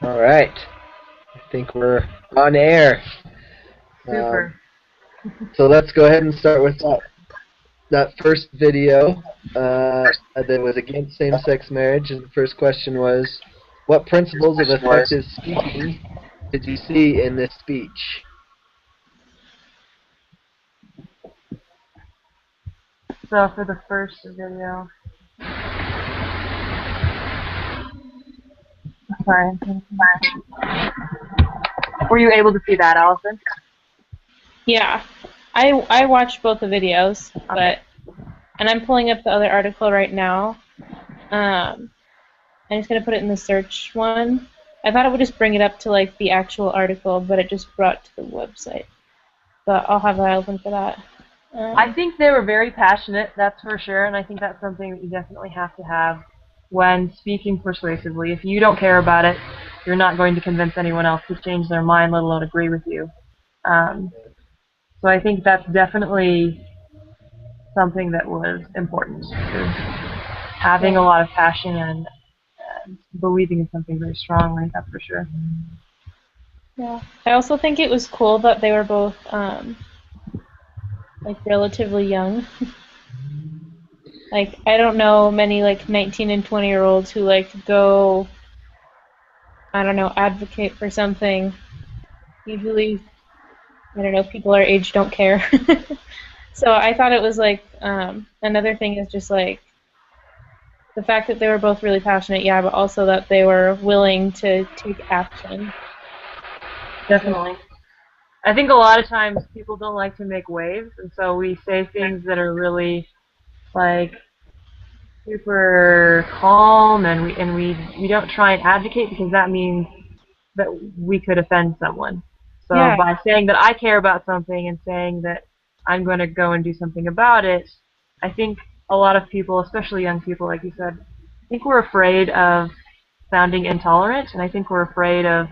All right. I think we're on air. Um, Super. so let's go ahead and start with that first video that was against same-sex marriage. And the first question was, what principles of effective speaking did you see in this speech? So for the first video, sorry, were you able to see that, Allison? Yeah, I watched both the videos, Okay. and I'm pulling up the other article right now. I'm just gonna put it in the search one. I thought it would just bring it up to like the actual article, but it just brought to the website. But I'll have that open for that. I think they were very passionate, that's for sure, and I think that's something that you definitely have to have when speaking persuasively. If you don't care about it, you're not going to convince anyone else to change their mind, let alone agree with you. So I think that's definitely something that was important. Having a lot of passion and believing in something very strongly, that's for sure. Yeah. I also think it was cool that they were both like relatively young. Like I don't know many like 19 and 20-year-olds who like go, I don't know, advocate for something. Usually, I don't know, people our age don't care. So I thought it was like another thing is just like the fact that they were both really passionate, yeah, but also that they were willing to take action. Definitely. I think a lot of times people don't like to make waves, and so we say things that are really like super calm, and we don't try and advocate because that means that we could offend someone. So Yeah, by saying that I care about something and saying that I'm going to go and do something about it, I think a lot of people, especially young people, like you said, I think we're afraid of sounding intolerant, and I think we're afraid of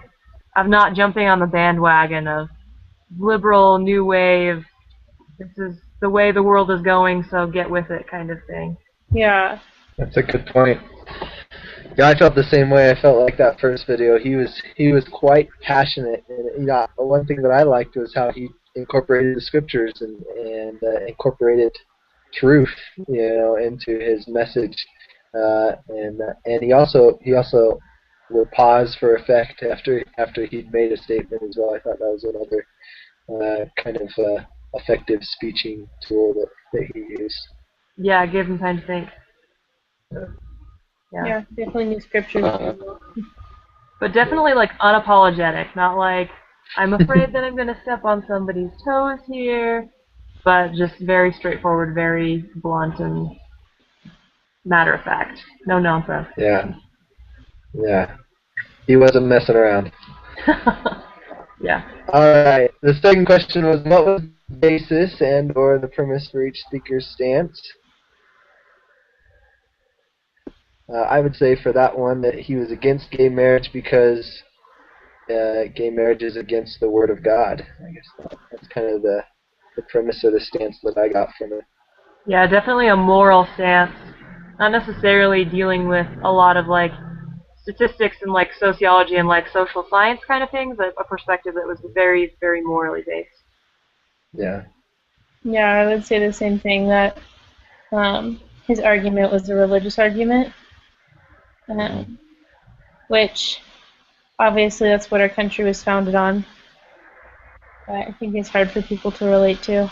not jumping on the bandwagon of liberal new wave. This is the way the world is going, so get with it, kind of thing. yeah, That's a good point. Yeah, I felt the same way. I felt like that first video. He was quite passionate, and one thing that I liked was how he incorporated the scriptures and incorporated truth, into his message, and he also would pause for effect after he'd made a statement as well. I thought that was another kind of effective speeching tool that he used. Yeah, give them time to think. Yeah. yeah, definitely new scriptures. But definitely like unapologetic, not like I'm afraid that I'm going to step on somebody's toes here, but just very straightforward, very blunt and matter of fact. No nonsense. Yeah, yeah. He wasn't messing around. Yeah. All right. The second question was, what was the basis and/or the premise for each speaker's stance? I would say for that one that he was against gay marriage because gay marriage is against the Word of God. I guess that's kind of the premise or the stance that I got from it. Yeah, definitely a moral stance. Not necessarily dealing with a lot of like statistics and like sociology and like social science kind of things, but a perspective that was very, very morally based. Yeah. Yeah, I would say the same thing that his argument was a religious argument, um, which obviously that's what our country was founded on. But I think it's hard for people to relate to.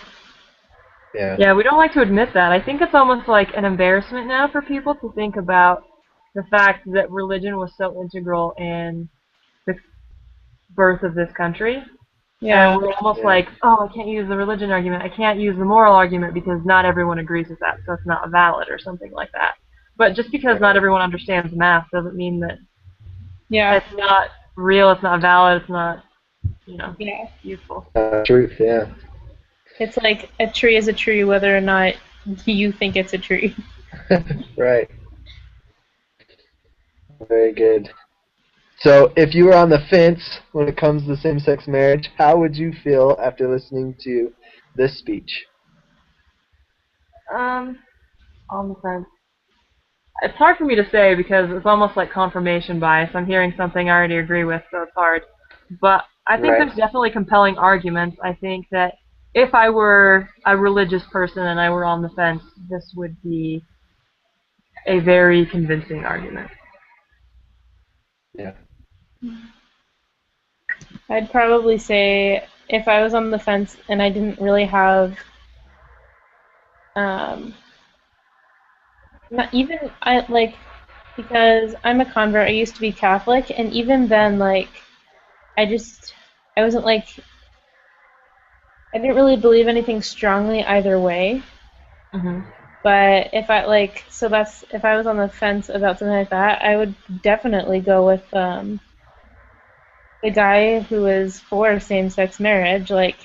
Yeah. Yeah, we don't like to admit that. I think it's almost like an embarrassment now for people to think about the fact that religion was so integral in the birth of this country. And Yeah, we're almost Yeah. like, oh, I can't use the religion argument. I can't use the moral argument because not everyone agrees with that, so it's not valid or something like that. But just because not Right. everyone understands math doesn't mean that yeah, it's not real, it's not valid, it's not, yeah. useful. Truth. Yeah. It's like a tree is a tree whether or not you think it's a tree. Right. Very good. So, if you were on the fence when it comes to same-sex marriage, how would you feel after listening to this speech? Um, on the fence. It's hard for me to say because it's almost like confirmation bias. I'm hearing something I already agree with, so it's hard. But I think Right. there's definitely compelling arguments. I think that if I were a religious person and I were on the fence, this would be a very convincing argument. Yeah. I'd probably say if I was on the fence and I didn't really have, um, not even I like because I'm a convert. I used to be Catholic, and even then, like I just I wasn't like I didn't really believe anything strongly either way. Hmm. But if I like, so that's if I was on the fence about something like that, I would definitely go with the guy who is for same-sex marriage. Like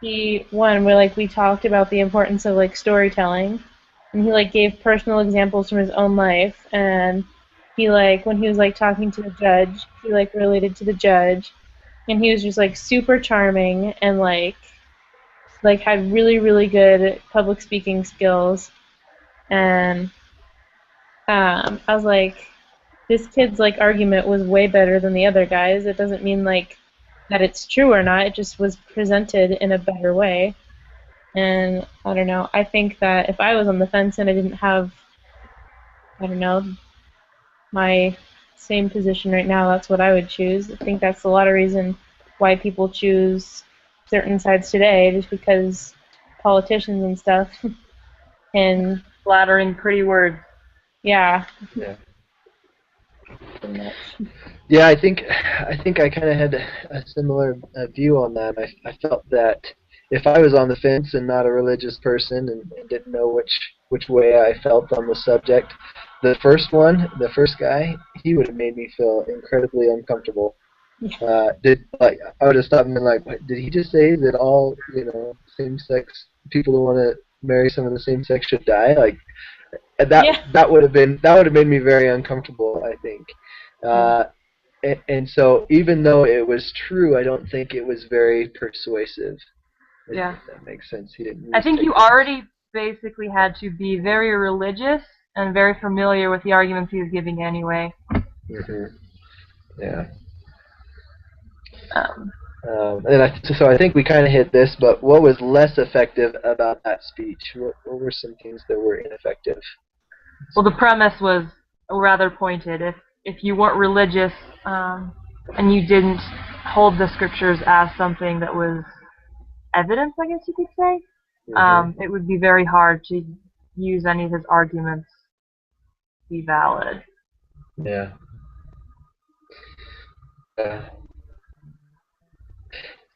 we talked about the importance of like storytelling, and he like gave personal examples from his own life, and he like when he was like talking to the judge, he like related to the judge, and he was just like super charming and like had really good public speaking skills, and I was like, this kid's like argument was way better than the other guys. It doesn't mean like that it's true or not. It just was presented in a better way. And I don't know. I think that if I was on the fence and I didn't have, I don't know, my same position right now, that's what I would choose. I think that's a lot of reason why people choose certain sides today, just because politicians and stuff. And Flattering, pretty words. yeah, Yeah. pretty much. Yeah, I think I kind of had a similar view on that. I felt that if I was on the fence and not a religious person and didn't know which way I felt on the subject, the first guy, he would have made me feel incredibly uncomfortable. Yeah. Did like I would have stopped and been like, what, did he just say that all same-sex people who want to marry someone of the same sex should die? Like Yeah. that would have made me very uncomfortable. I think. Yeah. Uh, and so even though it was true, I don't think it was very persuasive. If Yeah. that makes sense. He didn't I just think take you it. already basically had to be very religious and very familiar with the arguments he was giving anyway. Yeah. Um, So I think we kind of hit this, but what was less effective about that speech? What were some things that were ineffective? well, the premise was rather pointed. If you weren't religious and you didn't hold the scriptures as something that was evidence, I guess you could say, it would be very hard to use any of his arguments to be valid. Yeah. Uh,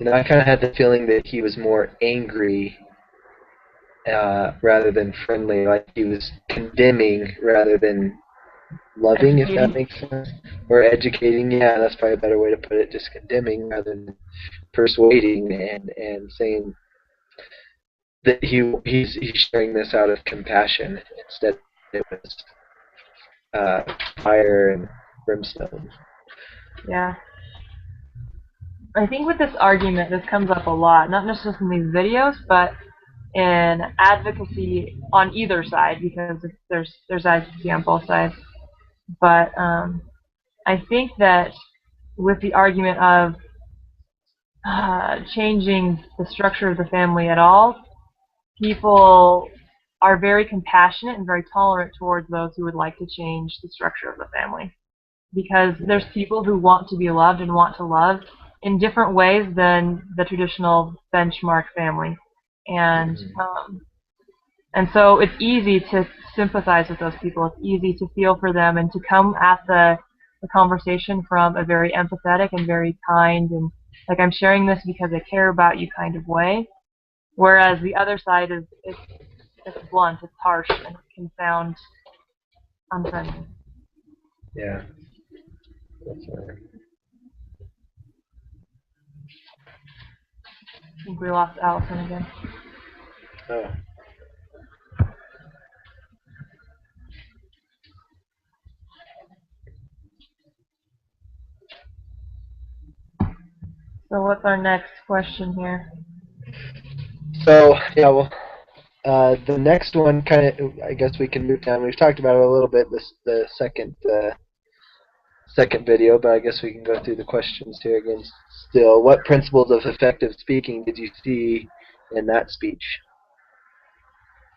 I kind of had the feeling that he was more angry rather than friendly. Like he was condemning rather than loving, if that Educating. makes sense. Or educating, yeah, that's probably a better way to put it. Just condemning rather than persuading and saying that he's sharing this out of compassion instead it was fire and brimstone. Yeah. I think with this argument, this comes up a lot, not just in these videos, but in advocacy on either side, because there's advocacy on both sides. But I think that with the argument of changing the structure of the family at all, people are very compassionate and very tolerant towards those who would like to change the structure of the family. Because there's people who want to be loved and want to love in different ways than the traditional benchmark family. And and so it's easy to sympathize with those people. It's easy to feel for them and to come at the conversation from a very empathetic and very kind and like I'm sharing this because I care about you kind of way. Whereas the other side is it's blunt, it's harsh, and it can sound unfriendly. Yeah, that's right. I think we lost Allison again. Oh, So what's our next question here? so yeah, well, The next one, kind of, I guess we can move down. We've talked about it a little bit. The second video, but I guess we can go through the questions here again. Still, what principles of effective speaking did you see in that speech?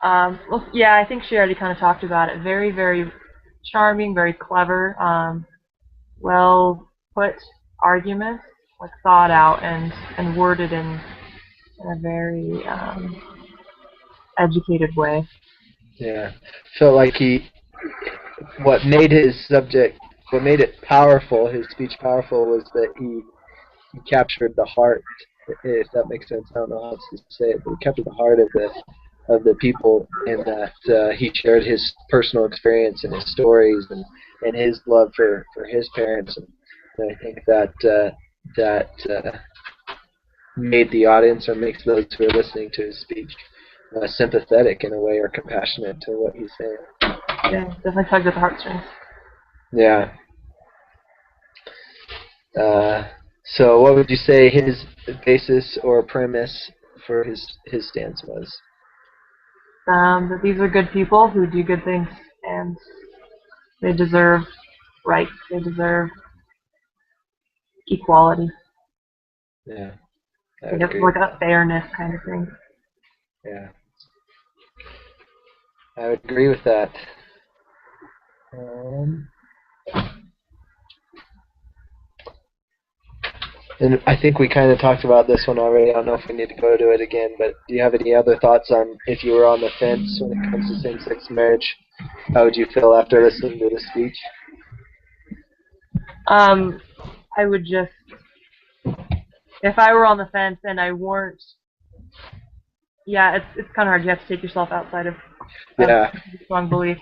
Well, yeah, I think she already kind of talked about it. Very, very charming, very clever, well put arguments, like thought out and worded in a very educated way. Yeah, felt like what made what made it powerful, his speech powerful, was that he captured the heart, if that makes sense. I don't know how else to say it, but he captured the heart of the people, and that he shared his personal experience and his stories and his love for his parents, and I think that made the audience, or makes those who are listening to his speech sympathetic in a way, or compassionate to what he's saying. Yeah, definitely tugged at the heartstrings. Yeah. So what would you say his basis or premise for his stance was? That these are good people who do good things, and they deserve rights. They deserve equality. Yeah, I I would guess agree like with a that. fairness kind of thing. Yeah, I would agree with that. Um, and I think we kind of talked about this one already. I don't know if we need to go to it again, but do you have any other thoughts on if you were on the fence when it comes to same-sex marriage? How would you feel after listening to the speech? I would just, if I were on the fence and I weren't, yeah, it's kind of hard. You have to take yourself outside of Yeah, strong belief.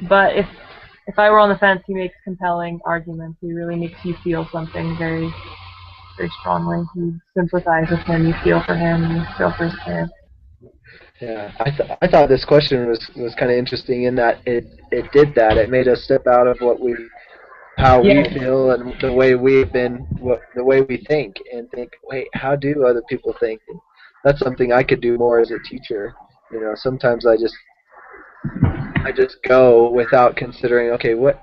But if I were on the fence, he makes compelling arguments. He really makes you feel something very, very strongly. You sympathize with him. You feel for him. You feel for his parents. yeah. I thought this question was kind of interesting in that it did that. It made us step out of how we Yeah. feel and the way the way we think, and think, wait, how do other people think? And that's something I could do more as a teacher. Sometimes I just go without considering, okay, what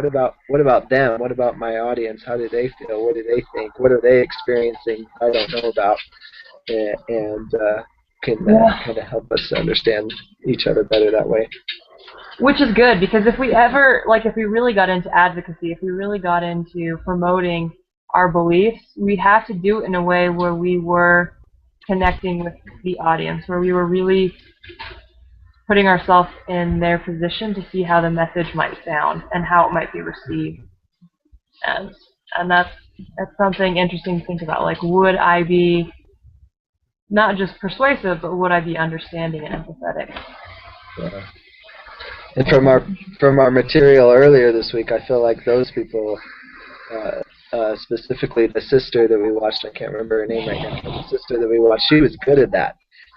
about them? What about my audience? How do they feel? What do they think? What are they experiencing I don't know about? And can Yeah. kind of help us understand each other better that way. Which is good, because if we ever, like, if we really got into advocacy, if we really got into promoting our beliefs, we'd have to do it in a way where we were connecting with the audience, where we were really putting ourselves in their position to see how the message might sound and how it might be received. And and that's something interesting to think about. Like, would I be not just persuasive, but would I be understanding and empathetic? Yeah. And from our material earlier this week, I feel like those people, specifically the sister that we watched, I can't remember her name right now, but the sister that we watched, she was good at that.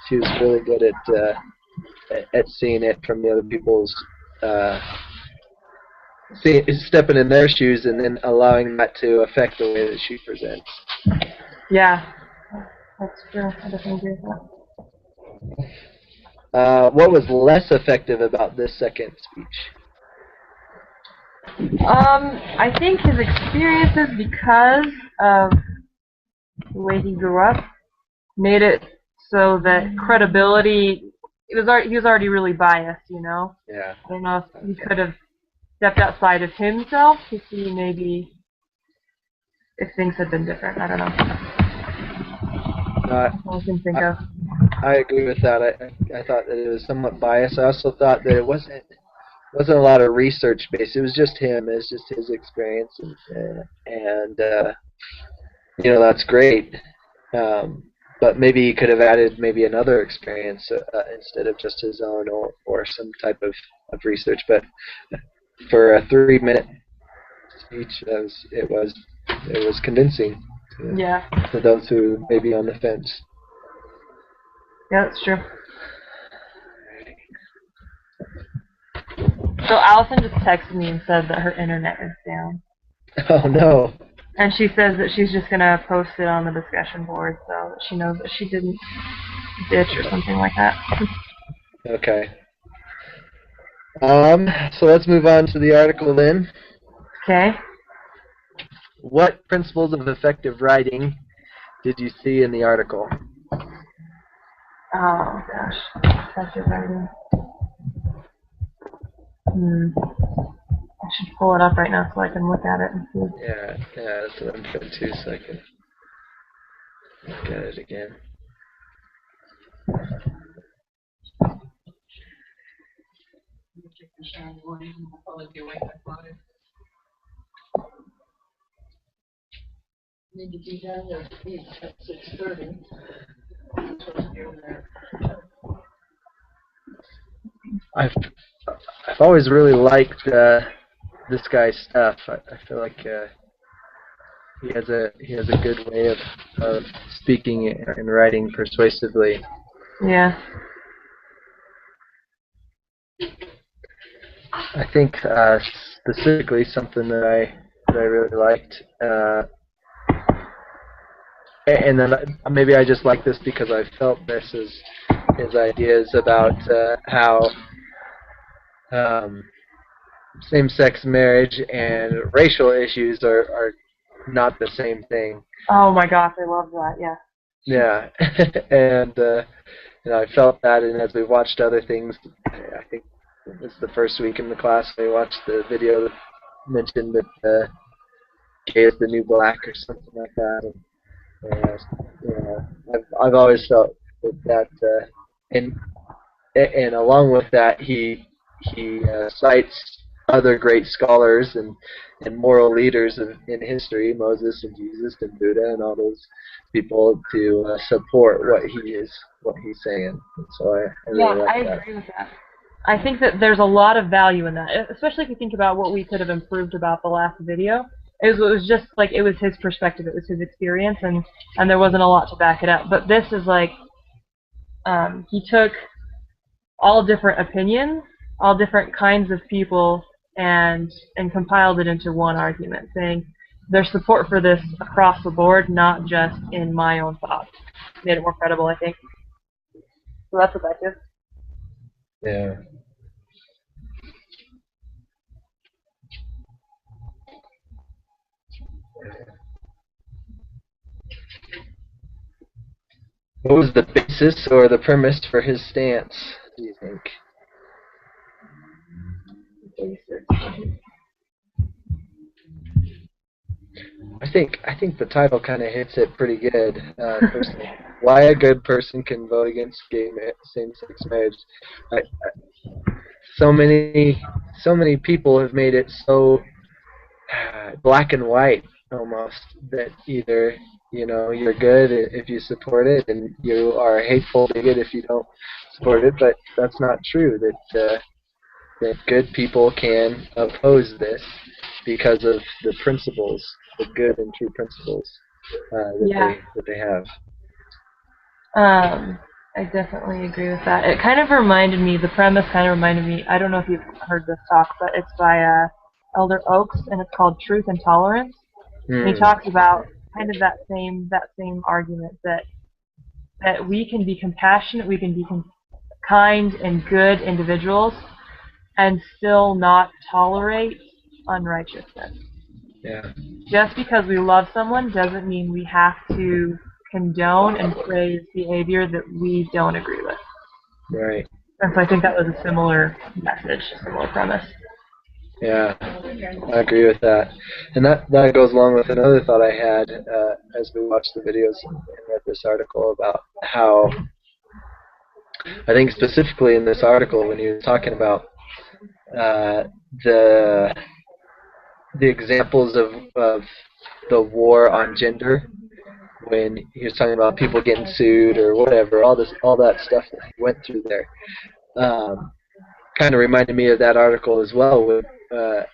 She was really good at seeing it from the other people's, stepping in their shoes and then allowing that to affect the way that she presents. Yeah, that's true. I definitely agree with that. What was less effective about this second speech? I think his experiences, because of the way he grew up, made it so that credibility, he was already really biased, you know? Yeah. I don't know if he could have stepped outside of himself to see maybe if things had been different. I don't know. That's all I can think of. I agree with that. I thought that it was somewhat biased. I also thought that it wasn't a lot of research based. It was just him. It was just his experience, and that's great. But maybe he could have added maybe another experience instead of just his own, or some type of research. But for a 3-minute speech, it was convincing Yeah. to those who may be on the fence. Yeah, that's true. So Allison just texted me and said that her internet is down. Oh no. And she says that she's just going to post it on the discussion board so that she knows that she didn't ditch or something like that. Okay. So let's move on to the article then. Okay. What principles of effective writing did you see in the article? Oh gosh, effective writing. I should pull it up right now so I can look at it and see. Yeah, that's what I'm doing too, so I can look at it again. I've I've always really liked this guy's stuff. I feel like he has a good way of speaking and writing persuasively. Yeah. I think specifically something that I really liked, and then maybe I just like this because I felt this is his ideas about how um, same-sex marriage and racial issues are not the same thing. Oh my gosh, I love that. Yeah. Yeah, and I felt that, and as we watched other things, I think it's the first week in the class we watched the video that mentioned that gay is the new black or something like that. And I've always felt that and and along with that he cites other great scholars and moral leaders in history, Moses and Jesus and Buddha and all those people to support what he's saying. And so I really Yeah, like I that. agree with that. I think that there's a lot of value in that, especially if you think about what we could have improved about the last video. It was just like it was his perspective, it was his experience, and there wasn't a lot to back it up. But this is like he took all different opinions, all different kinds of people, and compiled it into one argument, saying there's support for this across the board, not just in my own thoughts. Made it more credible, I think. So that's effective. Yeah. What was the basis or the premise for his stance, do you think? I think the title kind of hits it pretty good. Personally, why a good person can vote against same-sex marriage. So many people have made it so black and white almost that either you're good if you support it and you are a hateful bigot if you don't support it, but that's not true. That good people can oppose this because of the principles, the good and true principles Yeah. that they have. I definitely agree with that. It kind of reminded me, the premise kind of reminded me, I don't know if you've heard this talk, but it's by Elder Oaks, and it's called Truth and Tolerance. And he talks about kind of that same argument that we can be compassionate, we can be kind and good individuals, and still not tolerate unrighteousness. Yeah. Just because we love someone doesn't mean we have to condone and praise behavior that we don't agree with. Right. And so I think that was a similar message, a similar premise. Yeah, I agree with that. And that goes along with another thought I had as we watched the videos and read this article about how, I think specifically in this article when he was talking about the examples of the war on gender, when he was talking about people getting sued or whatever, all that stuff that he went through there, kind of reminded me of that article as well, when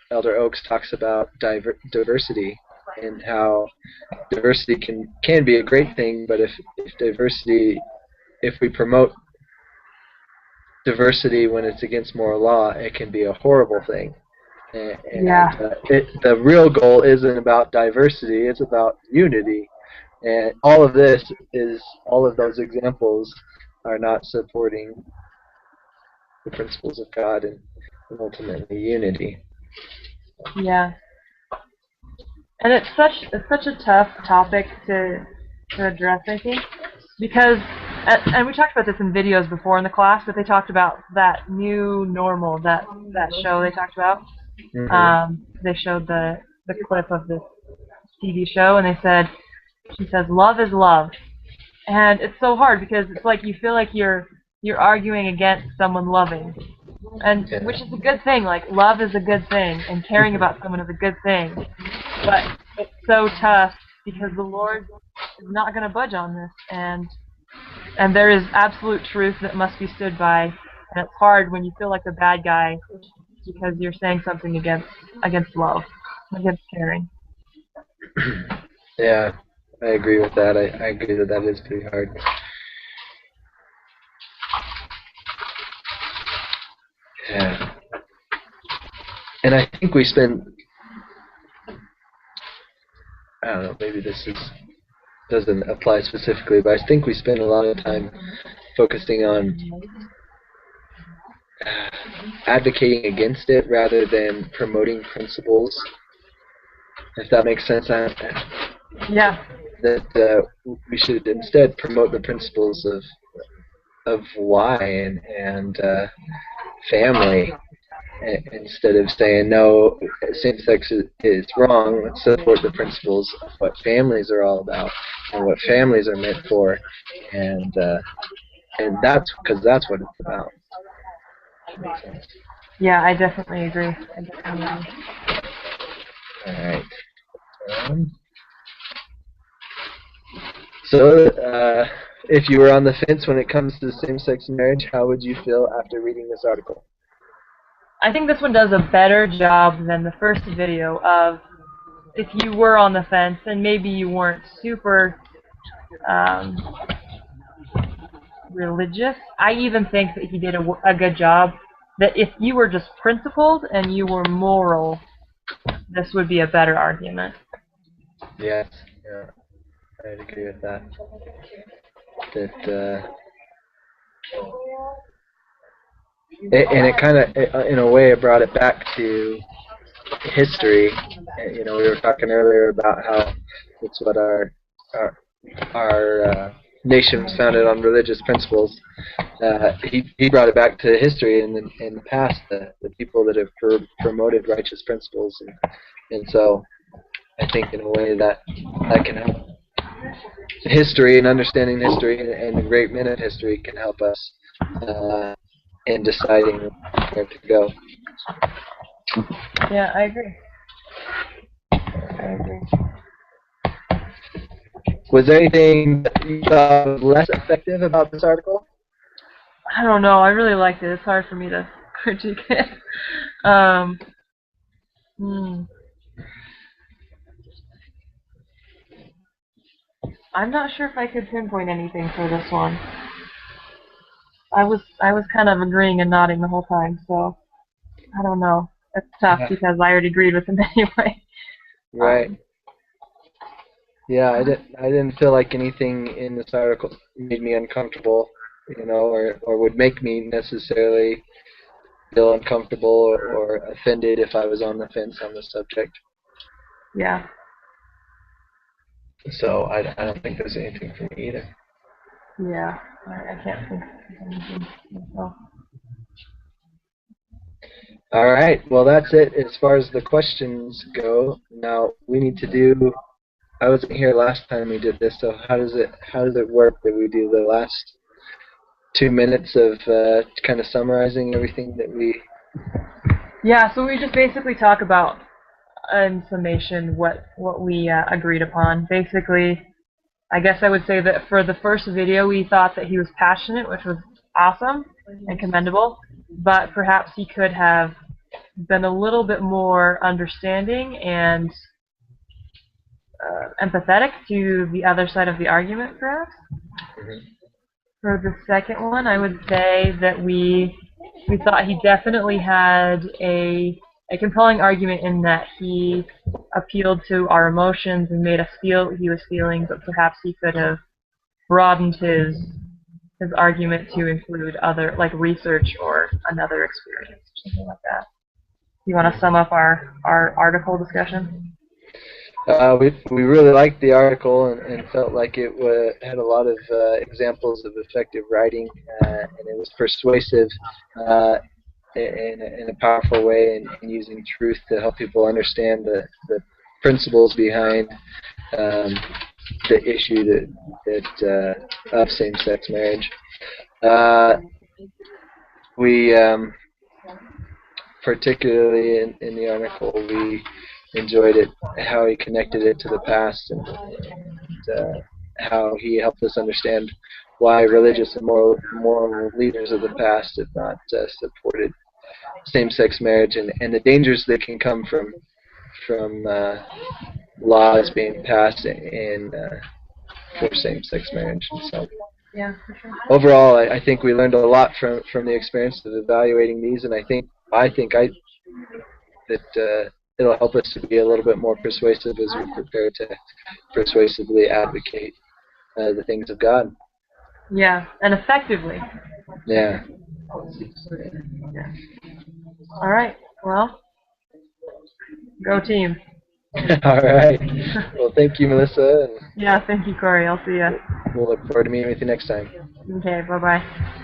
Elder Oaks talks about diversity and how diversity can be a great thing, but if we promote diversity when it's against moral law, it can be a horrible thing. And the real goal isn't about diversity; it's about unity. And all of those examples are not supporting the principles of God and ultimately unity. Yeah. And it's such a tough topic to address, I think, because and we talked about this in videos before in the class, but they talked about that new normal, that show they talked about. They showed the clip of this TV show, and she says, "Love is love," and it's so hard because it's like you feel like you're arguing against someone loving, and which is a good thing. Like love is a good thing, and caring about someone is a good thing. But it's so tough because the Lord is not going to budge on this, and there is absolute truth that must be stood by, and it's hard when you feel like the bad guy because you're saying something against love, against caring. Yeah, I agree with that. I agree that that is pretty hard. Yeah. And I think we spend, I don't know, maybe doesn't apply specifically, but I think we spend a lot of time focusing on advocating against it rather than promoting principles, if that makes sense. Yeah. That we should instead promote the principles of why and family, instead of saying no, same-sex is wrong. Let's support the principles of what families are all about and what families are meant for, and that's because that's what it's about. Makes sense. Yeah, I definitely agree. All right. So, if you were on the fence when it comes to same-sex marriage, how would you feel after reading this article? I think this one does a better job than the first video of if you were on the fence and maybe you weren't super religious. I even think that he did a good job. That if you were just principled and you were moral, this would be a better argument. Yes, yeah, I'd agree with that. And it kind of, in a way, it brought it back to history. You know, we were talking earlier about how it's what our nation was founded on religious principles. He brought it back to history in the past, the people that have promoted righteous principles, and so I think in a way that can help. History and understanding history and the great men of history can help us in deciding where to go. Yeah, I agree. I agree. Was there anything that you thought was less effective about this article? I don't know. I really liked it. It's hard for me to critique it. I'm not sure if I could pinpoint anything for this one. I was kind of agreeing and nodding the whole time, so I don't know. It's tough because I already agreed with him anyway. Right. Yeah, I didn't feel like anything in this article made me uncomfortable, you know, or would make me necessarily feel uncomfortable or offended if I was on the fence on the subject. Yeah. So I don't think there's anything for me either. Yeah, I can't think of anything myself. All right, well that's it as far as the questions go. Now we need to do. I wasn't here last time we did this, so how does it work that we do the last 2 minutes of kind of summarizing everything that we? Yeah, so we just basically talk about in summation what we agreed upon. Basically, I guess I would say that for the first video we thought that he was passionate, which was awesome and commendable, but perhaps he could have been a little bit more understanding and empathetic to the other side of the argument, perhaps. For the second one, I would say that we thought he definitely had a compelling argument in that he appealed to our emotions and made us feel what he was feeling, but perhaps he could have broadened his his argument to include other, like research or another experience or something like that. You want to sum up our article discussion? We really liked the article and felt like it had a lot of examples of effective writing, and it was persuasive in a powerful way, and using truth to help people understand the principles behind the issue of same-sex marriage. We particularly in the article, we enjoyed it, how he connected it to the past, and how he helped us understand why religious and moral leaders of the past have not supported same-sex marriage, and the dangers that can come from laws being passed for same-sex marriage. And so, Yeah, for sure. overall, I think we learned a lot from the experience of evaluating these, and I think that it'll help us to be a little bit more persuasive as we prepare to persuasively advocate the things of God. Yeah, and effectively. Yeah. Yeah. All right. Well, go team. All right. Well, thank you, Melissa, and Yeah, thank you, Corey. I'll see you. we'll look forward to meeting with you next time. Okay, bye-bye.